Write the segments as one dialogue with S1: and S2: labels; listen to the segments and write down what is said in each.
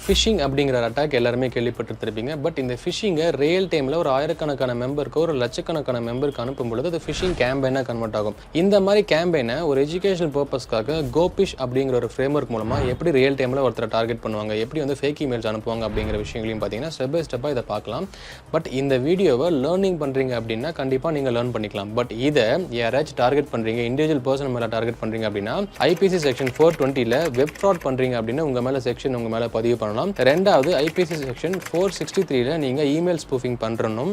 S1: Phishing அப்படிங்கிற attack எல்லாருமே கேள்விப்பட்டிருப்பீங்க. பட் இந்த ஃபிஷிங்கை ரியல் டைமில் ஒரு ஆயிரக்கணக்கான மெம்பருக்கு ஒரு லட்சக்கணக்கான மெம்பருக்கு அனுப்பும் பொழுது அது ஃபிஷிங் கேம்பெயினாக கன்வெர்ட் ஆகும். இந்த மாதிரி கேம்பெயினை ஒரு எஜுகேஷன் பர்பஸ்க்காக GoPhish அப்படிங்கிற ஒரு ஃப்ரேம்வொர்க் மூலமாக எப்படி ரியல் டைமில் ஒருத்தரை டார்கெட் பண்ணுவாங்க, எப்படி வந்து ஃபேக் இமெயில்ஸ் அனுப்புவாங்க அப்படிங்கிற விஷயங்களையும் பார்த்தீங்கன்னா ஸ்டெப் பை ஸ்டெப்பாக இதை பார்க்கலாம். பட் இந்த வீடியோவை லேர்னிங் பண்ணுறீங்க அப்படின்னா கண்டிப்பாக நீங்கள் லேர்ன் பண்ணிக்கலாம். பட் இதை யாராச்சும் டார்கெட் பண்ணுறீங்க, இண்டிவிஜுவல் பர்சன் மேலே டார்கெட் பண்ணுறீங்க அப்படின்னா ஐபிசி செக்ஷன் 420 வெப் ஃப்ராட் பண்ணுறீங்க அப்படின்னா உங்கள் மேலே செக்ஷன் உங்கள் மேலே பதிவு பண்ணலாம். ரெண்டாவது ஐபிசி செக்ஷன் 463 நீங்கள் இமெயில் ஸ்பூஃபிங் பண்ணுறணும்.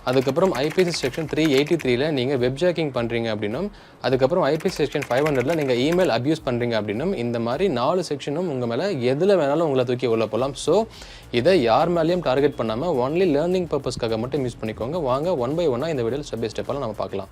S1: அதுக்கப்புறம் ஐபிசி செக்ஷன் 383 நீங்கள் வெப் ஜாக்கிங் பண்ணுறீங்க அப்படின்னும், அதுக்கப்புறம் ஐபிசி செக்ஷன் 500 நீங்கள் இமெயில் அப்யூஸ் பண்ணுறீங்க அப்படின்னும், இந்த மாதிரி 4 செக்ஷனும் உங்கள் மேலே எதில் வேணாலும் உங்களை தூக்கி உள்ள போகலாம். ஸோ இதை யார் மேலேயும் டார்கெட் பண்ணாமல் ஒன்லி லேர்னிங் பர்பஸ்க்காக மட்டும் யூஸ் பண்ணிக்கோங்க. வாங்க ஒன் பை ஒன்னாக இந்த வீடியோவில் ஸ்டெப் பை ஸ்டெப்பாக நம்ம பார்க்கலாம்.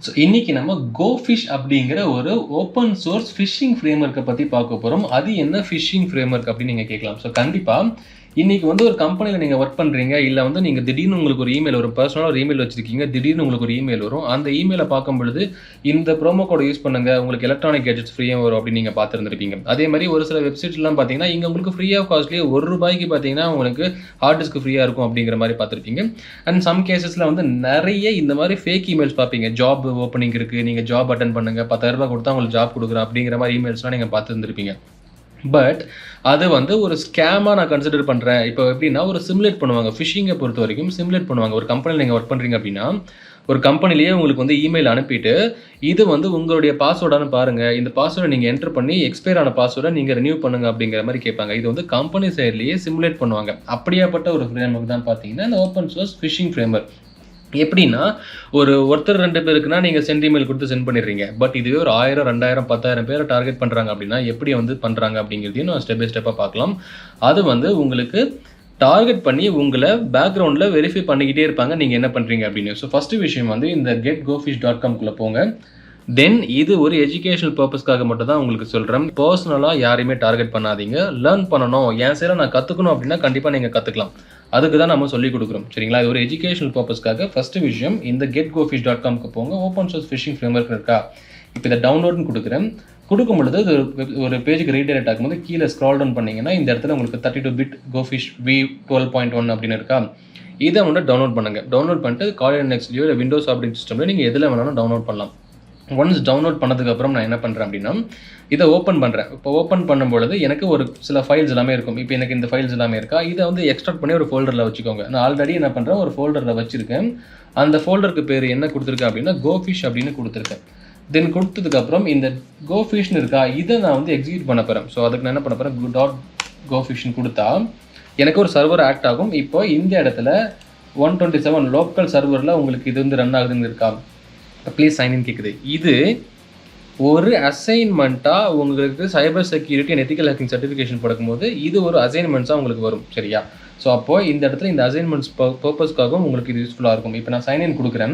S1: ஸோ இன்றைக்கி நம்ம GoPhish அப்படிங்கிற ஒரு ஓப்பன் சோர்ஸ் ஃபிஷிங் ஃப்ரேம்வொர்க்கை பற்றி பார்க்க போகிறோம். அது என்ன ஃபிஷிங் ஃப்ரேம்வொர்க் அப்படின்னு நீங்கள் கேட்கலாம். ஸோ கண்டிப்பாக இன்றைக்கி வந்து ஒரு கம்பெனியில் நீங்கள் ஒர்க் பண்ணுறீங்க, இல்லை வந்து நீங்கள் திடீர்னு உங்களுக்கு ஒரு இமெயில், ஒரு பர்சனலாக ஒரு இமெயில் வச்சுருக்கீங்க, திடீர்னு உங்களுக்கு ஒரு இமெயில் வரும். அந்த இமெயிலை பார்க்கும் பொழுது இந்த ப்ரோமோ கோடை யூஸ் பண்ணுங்கள், உங்களுக்கு எலக்ட்ரானிக் கேஜெட்ஸ் ஃப்ரீயாக வரும் அப்படின்னு நீங்கள் பார்த்துருந்துருப்பீங்க. அதே மாதிரி ஒரு சில வெப்சைட்ஸ்லாம் பார்த்தீங்கன்னா இங்கே உங்களுக்கு ஃப்ரீ ஆஃப் காஸ்ட்லேயே ₹1 பார்த்தீங்கன்னா உங்களுக்கு ஹார்ட் டிஸ்க் ஃப்ரீயாக இருக்கும் அப்படிங்கிற மாதிரி பார்த்துருப்பீங்க. அண்ட் சம் கேசஸில் வந்து நிறைய இந்த மாதிரி ஃபேக் இமெயில்ஸ் பார்ப்பீங்க. ஜாப் ஓப்பனிங் இருக்குது, நீங்கள் ஜாப் அட்டன் பண்ணுங்கள், ₹10,000 கொடுத்தா உங்களுக்கு ஜாப் கொடுக்குறேன் அப்படிங்கிற மாதிரி இமெயில்ஸ்லாம் நீங்கள் பார்த்துருந்துருப்பீங்க. பட் அது வந்து ஒரு ஸ்கேமாக நான் கன்சிடர் பண்ணுறேன். இப்போ எப்படின்னா ஒரு சிமுலேட் பண்ணுவாங்க. ஃபிஷிங்கை பொறுத்த வரைக்கும் சிமுலேட் பண்ணுவாங்க. ஒரு கம்பெனியில் நீங்கள் ஒர்க் பண்ணுறீங்க அப்படின்னா ஒரு கம்பெனிலேயே உங்களுக்கு வந்து இமெயில் அனுப்பிட்டு இது வந்து உங்களுடைய பாஸ்வேர்டானு பாருங்கள், இந்த பாஸ்வேர்டை நீங்கள் என்டர் பண்ணி எக்ஸ்பயர் ஆன பாஸ்வேர்டை நீங்கள் ரினியூ பண்ணுங்க அப்படிங்கிற மாதிரி கேட்பாங்க. இது வந்து கம்பெனி சைட்லேயே சிமுலேட் பண்ணுவாங்க. அப்படியாப்பட்ட ஒரு ஃப்ரேம்வொர்க் தான் பார்த்தீங்கன்னா இந்த ஓப்பன் சோர்ஸ் ஃபிஷிங் ஃப்ரேம்வொர்க். எப்படின்னா ஒருத்தர் 2 பேருக்குன்னா நீங்கள் சென்ட் இமெயில் கொடுத்து சென்ட் பண்ணிடுறீங்க. பட் இதுவே ஒரு 1000, 2000, 10,000 பேரை டார்கெட் பண்ணுறாங்க அப்படின்னா எப்படி வந்து பண்ணுறாங்க அப்படிங்கிறதையும் நான் ஸ்டெப் பை ஸ்டெப்பாக பார்க்கலாம். அது வந்து உங்களுக்கு டார்கெட் பண்ணி உங்களை பேக்ரவுண்டில் வெரிஃபை பண்ணிக்கிட்டே இருப்பாங்க நீங்கள் என்ன பண்ணுறீங்க அப்படின்னு. ஸோ ஃபஸ்ட்டு விஷயம் வந்து இந்த getgofish.com போங்க. தென் இது ஒரு எஜுகேஷனல் பர்பஸ்க்காக மட்டும் தான் உங்களுக்கு சொல்கிறேன். பர்சனலாக யாரையுமே டார்கெட் பண்ணாதீங்க. லேர்ன் பண்ணணும், என் சைடில் நான் கற்றுக்கணும் அப்படின்னா கண்டிப்பாக நீங்கள் கற்றுக்கலாம். அதுக்கு தான் நம்ம சொல்லிக் கொடுக்குறோம், சரிங்களா? இது ஒரு எஜுகேஷனல் பர்பஸ்க்காக. ஃபஸ்ட்டு விஷயம் இந்த getgofish.com போங்க. ஓப்பன் சோர்ஸ் ஃபிஷிங் ஃப்ரேம்வொர்க் இருக்கா, இப்போ இதை டவுன்லோட்னு கொடுக்குறேன். கொடுக்கும் பொழுது ஒரு பேஜுக்கு ரீடைரக்ட் ஆகும்போது கீழே ஸ்க்ரால் டவுன் பண்ணிங்கன்னா இந்த இடத்துல உங்களுக்கு 32-bit GoPhish v12.1 அப்படின்னு இருக்கா. இதை வந்து டவுன்லோட் பண்ணுங்கள். டவுன்லோட் பண்ணிட்டு காலின் நெக்ஸ்ட்லையோ இல்லை விண்டோஸ் ஆப்ரேட்டிங் சிஸ்டமில் நீங்கள் எதில் வேணாலும் டவுன்லோட் பண்ணலாம். ஒன்ஸ் டவுன்லோட் பண்ணதுக்கப்புறம் நான் என்ன பண்ணுறேன் அப்படின்னா இதை ஓப்பன் பண்ணுறேன். இப்போ ஓப்பன் பண்ணும்பொழுது எனக்கு ஒரு சில ஃபைல்ஸ் எல்லாமே இருக்கும். இப்போ எனக்கு இந்த ஃபைல்ஸ் எல்லாமே இருக்கா, இதை வந்து எக்ஸ்ட்ராக்ட் பண்ணி ஒரு ஃபோல்டரில் வச்சுக்கோங்க. நான் ஆல்ரெடி என்ன பண்ணுறேன், ஒரு ஃபோல்டரில் வச்சுருக்கேன். அந்த ஃபோல்டருக்கு பேர் என்ன கொடுத்துருக்கேன் அப்படின்னா GoPhish அப்படின்னு கொடுத்துருக்கேன். தென் கொடுத்ததுக்கப்புறம் இந்த GoPhishன்னு இருக்கா, இதை நான் வந்து எக்ஸிக்யூட் பண்ண போகிறேன். ஸோ அதுக்கு நான் என்ன பண்ண போகிறேன், .gophishன்னு கொடுத்தா எனக்கு ஒரு சர்வர் ஆக்ட் ஆகும். இப்போ இந்த இடத்துல 127 லோக்கல் சர்வரில் உங்களுக்கு இது வந்து ரன் ஆகுதுன்னு இருக்கா, ப்ளீஸ் சைன்இன் கேட்குது. இது ஒரு அசைன்மெண்ட்டாக உங்களுக்கு cyber security and ethical hacking certification கொடுக்கும்போது இது ஒரு அசைன்மெண்ட்ஸாக உங்களுக்கு வரும், சரியா? ஸோ அப்போது இந்த இடத்துல இந்த அசைன்மெண்ட்ஸ் பர்பஸ்க்காகவும் உங்களுக்கு இது யூஸ்ஃபுல்லாக இருக்கும். இப்போ நான் சைன்இன் கொடுக்குறேன்.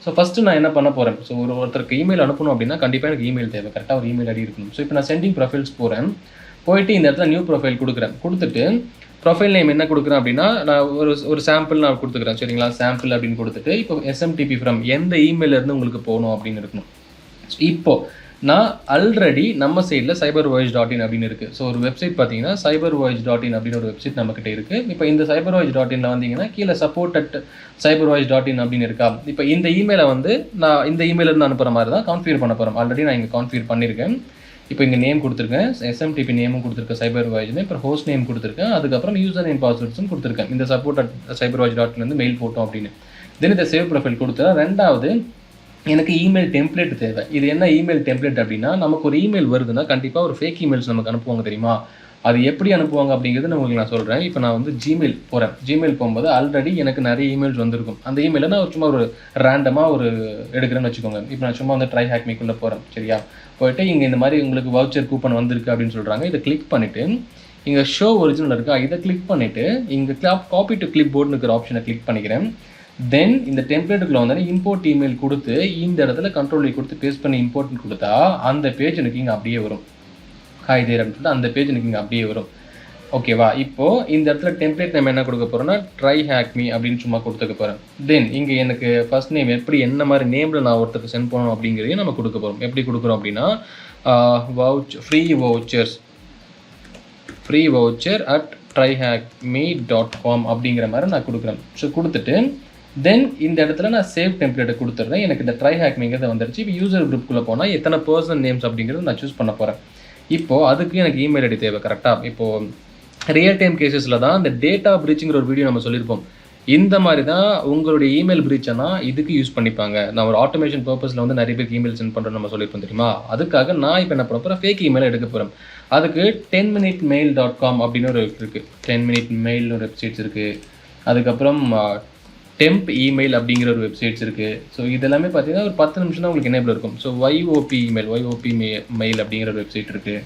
S1: ஸோ ஃபஸ்ட்டு நான் என்ன பண்ண போகிறேன், ஸோ ஒருத்தருக்கு இமெயில் அனுப்பணும் அப்படின்னா கண்டிப்பாக எனக்கு இமெயில் தேவை, கரெக்டாக ஒரு இமெயில் ஐடி இருக்கணும். ஸோ இப்போ நான் சென்டிங் ப்ரொஃபைல்ஸ் போயிட்டு இந்த இடத்துல நியூ ப்ரொஃபைல் கொடுக்குறேன். கொடுத்துட்டு ப்ரொஃபைல் நேம் என்ன கொடுக்குறேன் அப்படின்னா நான் ஒரு சாம்பிள் நான் கொடுத்துக்கிறேன், சரிங்களா? சாம்பிள் அப்படின்னு கொடுத்துட்டு இப்போ SMTP ஃப்ரம் எந்த இமெயிலேருந்து உங்களுக்கு போகணும் அப்படின்னு இருக்கணும். இப்போது நான் ஆல்ரெடி நம்ம சைடில் cybervoyage.in அப்படின்னு இருக்குது. ஸோ ஒரு வெப்சைட் பார்த்தீங்கன்னா cybervoyage.in அப்படின்னு ஒரு வெப்சைட் நம்மக்கிட்ட இருக்குது. இப்போ இந்த cybervoyage.inல வந்தீங்கன்னா கீழே support@cybervoyage.in அப்படின்னு இருக்கா. இப்போ இந்த இமெயிலை வந்து நான் இந்த இமெயிலேருந்து அனுப்புகிற மாதிரி தான் கான்ஃபிகர் பண்ண போகிறோம். ஆல்ரெடி நான் இங்கே கான்ஃபிகர் பண்ணியிருக்கேன். இப்போ இங்கே நேம் கொடுத்துருக்கேன், SMTP நேமும் கொடுத்துருக்கேன், cybervoyage, இப்போ ஹோஸ்ட் நேம் கொடுத்துருக்கேன், அதுக்கப்புறம் யூசர் நேம் பாஸ்வேர்ட்ஸும் கொடுத்துருக்கேன். இந்த support@cybervoyage.in மெயில் போட்டோம் அப்படின்னு. தென் இதை சேவ் ப்ரொஃபைல் கொடுத்தா ரெண்டாவது எனக்கு இமெயில் டெம்ப்ளேட் தேவை. இது என்ன இமெயில் டெம்ப்ளேட் அப்படின்னா நமக்கு ஒரு இமெயில் வருதுன்னா கண்டிப்பாக ஒரு ஃபேக் இமெயில்ஸ் நமக்கு அனுப்புவாங்க, தெரியுமா? அது எப்படி அனுப்புவாங்க அப்படிங்கிறது உங்களுக்கு நான் சொல்கிறேன். இப்போ நான் வந்து ஜிமெயில் போகிறேன். ஜிமெயில் போகும்போது ஆல்ரெடி எனக்கு நிறைய இமெயில்ஸ் வந்திருக்கும். அந்த இமெயிலை நான் சும்மா ஒரு ரேண்டமாக ஒரு எடுக்கிறேன்னு வச்சுக்கோங்க. இப்போ நான் சும்மா வந்து ட்ரை ஹேக் மீக்குள்ளே போகிறேன், சரியா? போயிட்டு இங்கே இந்த மாதிரி உங்களுக்கு வவுச்சர் கூப்பன் வந்திருக்கு அப்படின்னு சொல்கிறாங்க. இதை கிளிக் பண்ணிவிட்டு இங்கே ஷோ ஒரிஜினல் இருக்கா, இதை கிளிக் பண்ணிவிட்டு இங்கே காப்பி டு கிளிப் போர்டுன்னு இருக்கிற ஆப்ஷனை கிளிக் பண்ணிக்கிறேன். தென் இந்த டெம்ப்ளேட்டுக்குள்ள வந்து இம்போர்ட் இமெயில் கொடுத்து இந்த இடத்துல கண்ட்ரோல் கொடுத்து பேஸ்ட் பண்ணி இம்போர்ட்னு கொடுத்தா அந்த பேஜ் எனக்கு இங்கே அப்படியே வரும். ஹாய் தேர் அப்படின்னு சொல்லிட்டு அந்த பேஜ் எனக்கு இங்கே அப்படியே வரும். ஓகேவா? இப்போ இந்த இடத்துல டெம்ப்ளேட் நம்ம என்ன கொடுக்க போறோம்னா ட்ரை ஹேக் மீ அப்படின்னு சும்மா கொடுத்துக்க போறேன். தென் இங்க எனக்கு ஃபர்ஸ்ட் நேம் எப்படி என்ன மாதிரி நேம்ல நான் ஒருத்தருக்கு சென்ட் பண்ணணும் அப்படிங்கிறதையும் நம்ம கொடுக்க போறோம். எப்படி கொடுக்குறோம் அப்படின்னா ஃப்ரீ வவுச்சர் at tryhackme.com அப்படிங்கிற மாதிரி நான் கொடுக்குறேன். ஸோ கொடுத்துட்டு தென் இந்த இடத்துல நான் சேவ் டெம்ப்ளேட்டை கொடுத்துட்றேன். எனக்கு இந்த ட்ரை ஹேக்மிங்கிறது வந்துருச்சு. இப்போ யூசர் குரூப்புக்குள்ளே போனால் எத்தனை பர்சன் நேம்ஸ் அப்படிங்கிறது நான் சூஸ் பண்ண போகிறேன். இப்போது அதுக்கு எனக்கு இமெயில் ஐடி தேவை. கரெக்டாக இப்போது ரியல் டைம் கேசஸில் தான் இந்த டேட்டா பிரீச்சிங்கிற ஒரு வீடியோ நம்ம சொல்லியிருப்போம். இந்த மாதிரி தான் உங்களுடைய இமெயில் பிரீச்சனா இதுக்கு யூஸ் பண்ணிப்பாங்க. நான் ஒரு ஆட்டோமேஷன் பர்பஸில் வந்து நிறைய பேருக்கு இமெயில் சென்ட் பண்ணுறோம் நம்ம சொல்லியிருப்போம் தெரியுமா? அதுக்காக நான் இப்போ என்ன பண்ண போகிறேன், ஃபேக் இமெயில் எடுக்க போகிறேன். அதுக்கு 10minutemail.com அப்படின்னு ஒரு இருக்குது. 10minutemail ஒரு வெப்சைட்ஸ் இருக்குது. அதுக்கப்புறம் டெம்ப் இமெயில் அப்படிங்கிற ஒரு வெப்சைட்ஸ் இருக்குது. ஸோ இதெல்லாமே பார்த்தீங்கன்னா ஒரு 10 நிமிஷம் தான் உங்களுக்கு எனேபிள் இருக்கும். ஸோ YOP மெயில் அப்படிங்கிற ஒரு வெப்சைட் இருக்குது.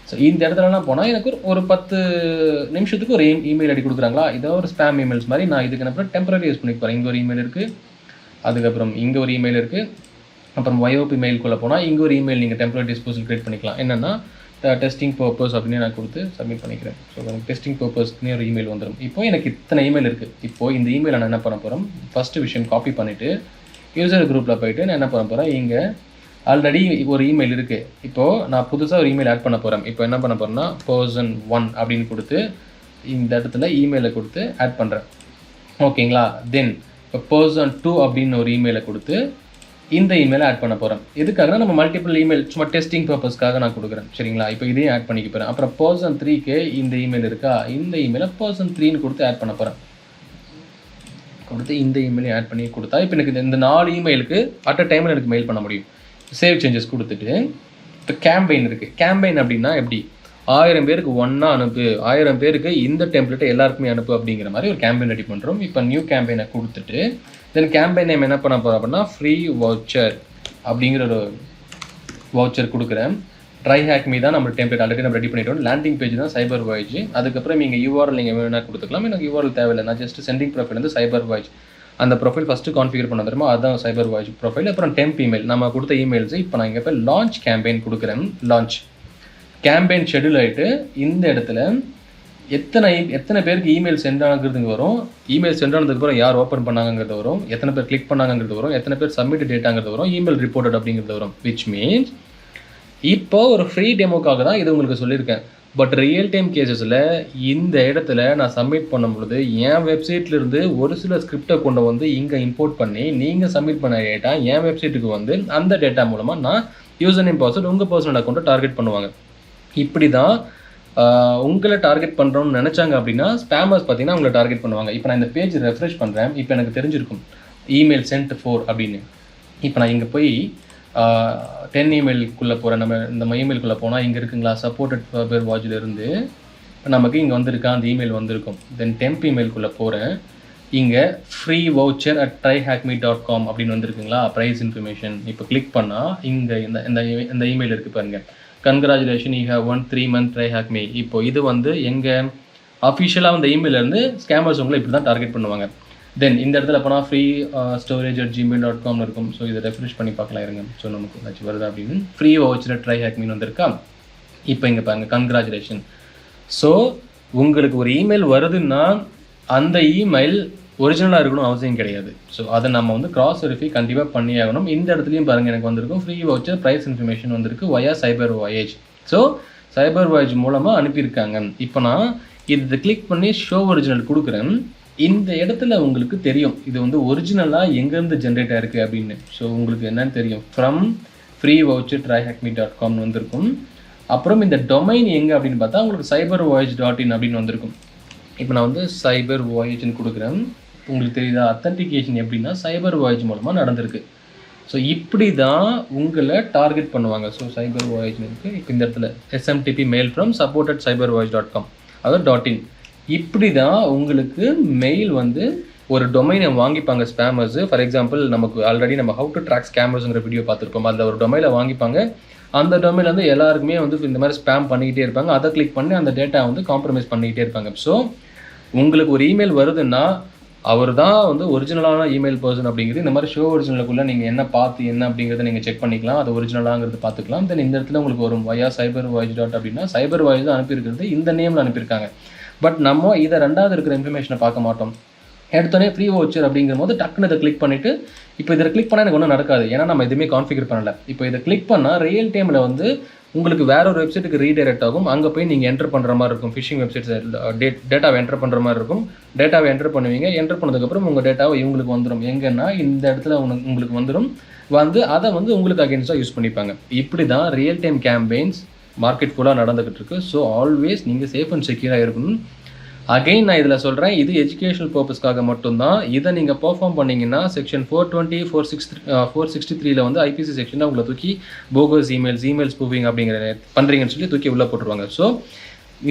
S1: ஸோ இந்த இடத்துலலாம் போனால் எனக்கு ஒரு 10 நிமிஷத்துக்கு ஒரு இமெயில் ஐடி கொடுக்குறாங்களா, இதோ ஒரு ஸ்பேம் இமெயில்ஸ் மாதிரி நான் இதுக்கு என்ன பண்ண டெம்பரரி யூஸ் பண்ணி போகிறேன். இங்கே ஒரு இமெயில் இருக்குது, அதுக்கப்புறம் இங்கே ஒரு இமெயில் இருக்குது, அப்புறம் YOP மெயிலுக்குள்ளே போனால் இங்கே ஒரு இமெயில் நீங்கள் டெம்பரரி டிஸ்போசல் க்ரியேட் பண்ணிக்கலாம். என்னென்னா டெஸ்டிங் பர்பஸ் அப்படின்னு நான் கொடுத்து சப்மிட் பண்ணிக்கிறேன். ஸோ எனக்கு டெஸ்டிங் பர்பஸ்க்குனே ஒரு இமெயில் வந்துடும். இப்போ எனக்கு இத்தனை இமெயில் இருக்குது. இப்போது இந்த இமெயிலை நான் என்ன பண்ண போகிறோம், ஃபஸ்ட்டு விஷயம் காப்பி பண்ணிவிட்டு யூசர் குரூப்பில் போய்ட்டு நான் என்ன பண்ண போகிறேன், இங்கே ஆல்ரெடி ஒரு இமெயில் இருக்குது. இப்போது நான் புதுசாக ஒரு இமெயில் ஆட் பண்ண போகிறேன். இப்போ என்ன பண்ண போகிறேன்னா person1 அப்படின்னு கொடுத்து இந்த இடத்துல இமெயிலை கொடுத்து ஆட் பண்ணுறேன். ஓகேங்களா? தென் இப்போ person2 அப்படின்னு ஒரு இமெயிலை கொடுத்து இந்த இமெயிலை ஆட் பண்ண போகிறேன். எதுக்காகனா நம்ம மல்டிபிள் இமெயில் சும்மா டெஸ்டிங் பர்பஸ்க்காக நான் கொடுக்குறேன். சரிங்களா? இப்போ இதையும் ஆட் பண்ணிக்க போகிறேன். அப்புறம் person3க்கு இந்த இமெயில் இருக்கா, இந்த இமெயிலை person3ன்னு கொடுத்து ஆட் பண்ண போகிறேன். கொடுத்து இந்த இமெயிலையும் ஆட் பண்ணி கொடுத்தா இப்போ எனக்கு இந்த 4 இமெயிலுக்கு அட் அ டைமில் எனக்கு மெயில் பண்ண முடியும். சேவ் சேஞ்சஸ் கொடுத்துட்டு இப்போ கேம்பெயின் இருக்குது. கேம்பெயின் அப்படின்னா எப்படி, 1000 பேருக்கு ஒன்றா அனுப்பு, 1000 பேருக்கு இந்த டெம்ப்ளேட்டை எல்லாருக்குமே அனுப்பு அப்படிங்கிற மாதிரி ஒரு கேம்பெயின் ரெடி பண்ணுறோம். இப்போ நியூ கேம்பெயினை கொடுத்துட்டு தென் கேம்பெயின் நேம் என்ன பண்ண போகிறோம் அப்படின்னா ஃப்ரீ வவுச்சர் அப்படிங்கிற ஒரு வவுச்சர் கொடுக்குறேன். ட்ரை ஹேக் மீ தான் நம்ம டெம்ப்ளேட் ஆல்ரெடி நம்ம ரெடி பண்ணிட்டோம். லேண்டிங் பேஜ் தான் சைபர் வாய்ஜ். அதுக்கப்புறம் நீங்கள் யூஆர்எல் நீங்கள் வேணால் கொடுத்துக்கலாம். எனக்கு யூஆர்எல் தேவையில்லை, நான் ஜஸ்ட் சென்டிங் ப்ரொஃபைல் வந்து சைபர் வாய்ஜ் அந்த ப்ரொஃபைல் ஃபஸ்ட்டு கான்ஃபிகர் பண்ண தருமா, அதுதான் சைபர் வாய்ஸ் ப்ரொஃபைல். அப்புறம் டெம்ப் இமெயில் நம்ம கொடுத்த இமெயில்ஸ். இப்போ நான் இங்கே போய் லான்ச் கேம்பெயின் கொடுக்குறேன். லான்ச் கேம்பெயின் ஷெடியூல் ஆகிட்டு இந்த இடத்துல எத்தனை பேருக்கு இமெயில் சென்ட் ஆகுறதுங்க வரும், இமெயில் சென்ட் ஆனதுக்கப்புறம் யார் ஓப்பன் பண்ணாங்கிறது வரும், எத்தனை பேர் கிளிக் பண்ணாங்கிறது வரும், எத்தனை பேர் சப்மிட் டேட்டாங்கிறது வரும், இமெயில் ரிப்போர்ட்டட் அப்படிங்கிறது வரும். விச் மீன்ஸ் இப்போ ஒரு ஃப்ரீ டெமோக்காக தான் இது உங்களுக்கு சொல்லியிருக்கேன். பட் ரியல் டைம் கேசஸில் இந்த இடத்துல நான் சப்மிட் பண்ணும் பொழுது என் வெப்சைட்லேருந்து ஒரு சில ஸ்கிரிப்டை கொண்டு வந்து இங்கே இம்போர்ட் பண்ணி நீங்கள் சப்மிட் பண்ண டேட்டா என் வெப்சைட்டுக்கு வந்து அந்த டேட்டா மூலமாக நான் யூசர் நேம் பாஸ்வேர்ட் உங்கள் பர்சனல் அக்கௌண்ட்டை டார்கெட் பண்ணுவாங்க. இப்படி தான் உங்களை டார்கெட் பண்ணுறோன்னு நினச்சாங்க அப்படின்னா ஸ்பேமர்ஸ் பார்த்தீங்கன்னா உங்களை டார்கெட் பண்ணுவாங்க. இப்போ நான் இந்த பேஜ் ரெஃப்ரெஷ் பண்ணுறேன். இப்போ எனக்கு தெரிஞ்சிருக்கும் இமெயில் சென்ட் 4 அப்படின்னு. இப்போ நான் இங்கே போய் 10 இமெயிலுக்குள்ளே போகிறேன். நம்ம இந்த இமெயிலுக்குள்ளே போனால் இங்கே இருக்குங்களா சப்போர்ட்டட் ஃபர்தர் வாட்சிலிருந்து நமக்கு இங்கே வந்திருக்கா அந்த இமெயில் வந்திருக்கும். தென் டெம்ப் இமெயிலுக்குள்ளே போகிறேன். இங்கே ஃப்ரீ வவுச்சர் at tryhackme.com அப்படின்னு வந்திருக்குங்களா ப்ரைஸ் இன்ஃபர்மேஷன். இப்போ கிளிக் பண்ணால் இங்கே இந்த இமெயில் இருக்குது பாருங்கள், congratulation you have won 3 month tryhackme. இப்போ இது வந்து எங்கள் அஃபிஷியலாக அந்த இமெயிலேருந்து ஸ்கேமர்ஸ் உங்களை இப்படி தான் டார்கெட் பண்ணுவாங்க. தென் இந்த இடத்துல போனால் ஃப்ரீ storage@gmail.com இருக்கும். ஸோ இதை ரெஃப்ரெஷ் பண்ணி பார்க்கலாம் இருங்க. ஸோ நமக்கு ஏதாச்சும் வருதா அப்படின்னு ஃப்ரீ வவுச்சர் ட்ரை ஹேக்மின்னு வந்திருக்கா. இப்போ இங்கே பாருங்கள் கன்க்ராச்சுலேஷன். ஸோ உங்களுக்கு ஒரு இமெயில் வருதுன்னா அந்த இமெயில் ஒரிஜினலாக இருக்கணும் அவசியம் கிடையாது. ஸோ அதை நம்ம வந்து கிராஸ் வெரிஃபை கண்டிப்பாக பண்ணி ஆகணும். இந்த இடத்துலையும் பாருங்கள் எனக்கு வந்திருக்கும் ஃப்ரீ வவுச்சர் ப்ரைஸ் இன்ஃபர்மேஷன் வந்திருக்கு வயா சைபர் வாயேஜ். ஸோ சைபர் வாயேஜ் மூலமாக அனுப்பியிருக்காங்க. இப்போ நான் இதை கிளிக் பண்ணி ஷோ ஒரிஜினல் கொடுக்குறேன். இந்த இடத்துல உங்களுக்கு தெரியும் இது வந்து ஒரிஜினலாக எங்கேருந்து ஜென்ரேட் ஆயிருக்கு அப்படின்னு. ஸோ உங்களுக்கு என்னன்னு தெரியும், ஃப்ரம் ஃப்ரீ வவுச்சர் tryhackme.com வந்திருக்கும். அப்புறம் இந்த டொமைன் எங்கே அப்படின்னு பார்த்தா உங்களுக்கு cybervoyage.in அப்படின்னு வந்திருக்கும். இப்போ நான் வந்து சைபர் வாயேஜ்னு கொடுக்குறேன். உங்களுக்கு தெரியுதா அத்தன்டிகேஷன் எப்படின்னா சைபர் வாயேஜ் மூலமாக நடந்திருக்கு. ஸோ இப்படி தான் உங்களை டார்கெட் பண்ணுவாங்க. ஸோ சைபர் வாயேஜ்னு இருக்குது. இப்போ இந்த இடத்துல SMTP மெயில் ஃப்ரம் support@cybervoyage.com அதாவது .in. இப்படி தான் உங்களுக்கு மெயில் வந்து ஒரு டொமைனை வாங்கிப்பாங்க ஸ்பேமர்ஸ். ஃபார் எக்ஸாம்பிள் நமக்கு ஆல்ரெடி நம்ம ஹவு டு ட்ராக் ஸ்கேமர்ஸுங்கிற வீடியோ பார்த்துருப்போம். அதில் ஒரு டொமைனை வாங்கிப்பாங்க. அந்த டொமைனில் வந்து எல்லாருக்குமே வந்து இந்த மாதிரி ஸ்பேம் பண்ணிக்கிட்டே இருப்பாங்க. அதை கிளிக் பண்ணி அந்த டேட்டா வந்து காம்ப்ரமைஸ் பண்ணிக்கிட்டே இருப்பாங்க. ஸோ உங்களுக்கு ஒரு இமெயில் வருதுன்னா அவர் தான் வந்து ஒரிஜினலான இமெயில் பர்சன் அப்படிங்கிறது. இந்த மாதிரி ஷோ ஒரிஜினலுக்குள்ளே நீங்கள் என்ன பார்த்து என்ன அப்படிங்கிறத நீங்கள் செக் பண்ணிக்கலாம். அது ஒரிஜினலாங்கிறது பார்த்துக்கலாம். தென் இந்த இடத்துல உங்களுக்கு வரும் வயா சைபர் வாய்ஸ் டாட் அப்படின்னா சைபர் வாய்ஸ் தான் அனுப்பியிருக்கிறது, இந்த நேமில் அனுப்பியிருக்காங்க. பட் நம்ம இதை ரெண்டாவது இருக்கிற இன்ஃபர்மேஷனை பார்க்க மாட்டோம். எடுத்தோடனே ஃப்ரீ வவுச்சர் அப்படிங்கிற போது டக்குன்னு இதை கிளிக் பண்ணிவிட்டு இப்போ இதில் கிளிக் பண்ணால் எனக்கு ஒன்றும் நடக்காது, ஏன்னா நம்ம எதுவுமே கான்ஃபிகர் பண்ணலை. இப்போ இதை கிளிக் பண்ணால் ரியல் டைமில் வந்து உங்களுக்கு வேற ஒரு வெப்சைட்டுக்கு ரீடைரக்ட் ஆகும். அங்கே போய் நீங்கள் என்டர் பண்ணுற மாதிரி இருக்கும். ஃபிஷிங் வெப்சைட்ஸ் டேட்டாவை என்டர் பண்ணுற மாதிரி இருக்கும். டேட்டாவை என்டர் பண்ணுவீங்க. என்டர் பண்ணதுக்கப்புறம் உங்கள் டேட்டாவை இவங்களுக்கு வந்துடும். எங்கன்னா இந்த இடத்துல உங்களுக்கு வந்துடும். வந்து அதை வந்து உங்களுக்கு அகேன்ஸ்டாக யூஸ் பண்ணிப்பாங்க. இப்படி தான் ரியல் டைம் கேம்பெயின்ஸ் மார்க்கெட் ஃபுல்லாக நடந்துக்கிட்டு இருக்கு. ஸோ ஆல்வேஸ் நீங்கள் சேஃப் அண்ட் செக்யூராக இருக்கணும். அகெயின் நான் இதில் சொல்கிறேன், இது எஜுகேஷனல் பர்பஸ்க்காக மட்டும்தான். இதை நீங்கள் பெர்ஃபார்ம் பண்ணிங்கன்னா செக்ஷன் 420 463 வந்து ஐபிசி செக்ஷனில் உங்களை தூக்கி போகஸ் இமெயில் ஸ்பூஃபிங் அப்படிங்கிற பண்ணுறீங்கன்னு சொல்லி தூக்கி உள்ளே போட்டுருவாங்க. ஸோ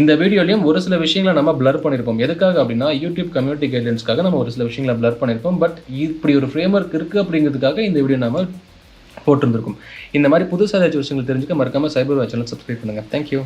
S1: இந்த வீடியோலையும் ஒரு சில விஷயங்களை நம்ம பிளர் பண்ணியிருப்போம். எதுக்காக அப்படின்னா யூடியூப் கம்யூனிட்டி கைட்லைன்ஸ்க்காக நம்ம ஒரு சில விஷயங்களை பிளர் பண்ணியிருப்போம். பட் இப்படி ஒரு ஃப்ரேம் ஒர்க் இருக்குது அப்படிங்கிறதுக்காக இந்த வீடியோ நம்ம போட்டிருந்திருக்கும். இந்த மாதிரி புதுசாக ஏதாச்சும் விஷயங்கள் தெரிஞ்சுக்க மறக்காமல் சைபர் வாட்ச் சேனல் சப்ஸ்கிரைப் பண்ணுங்கள். தேங்க்யூ.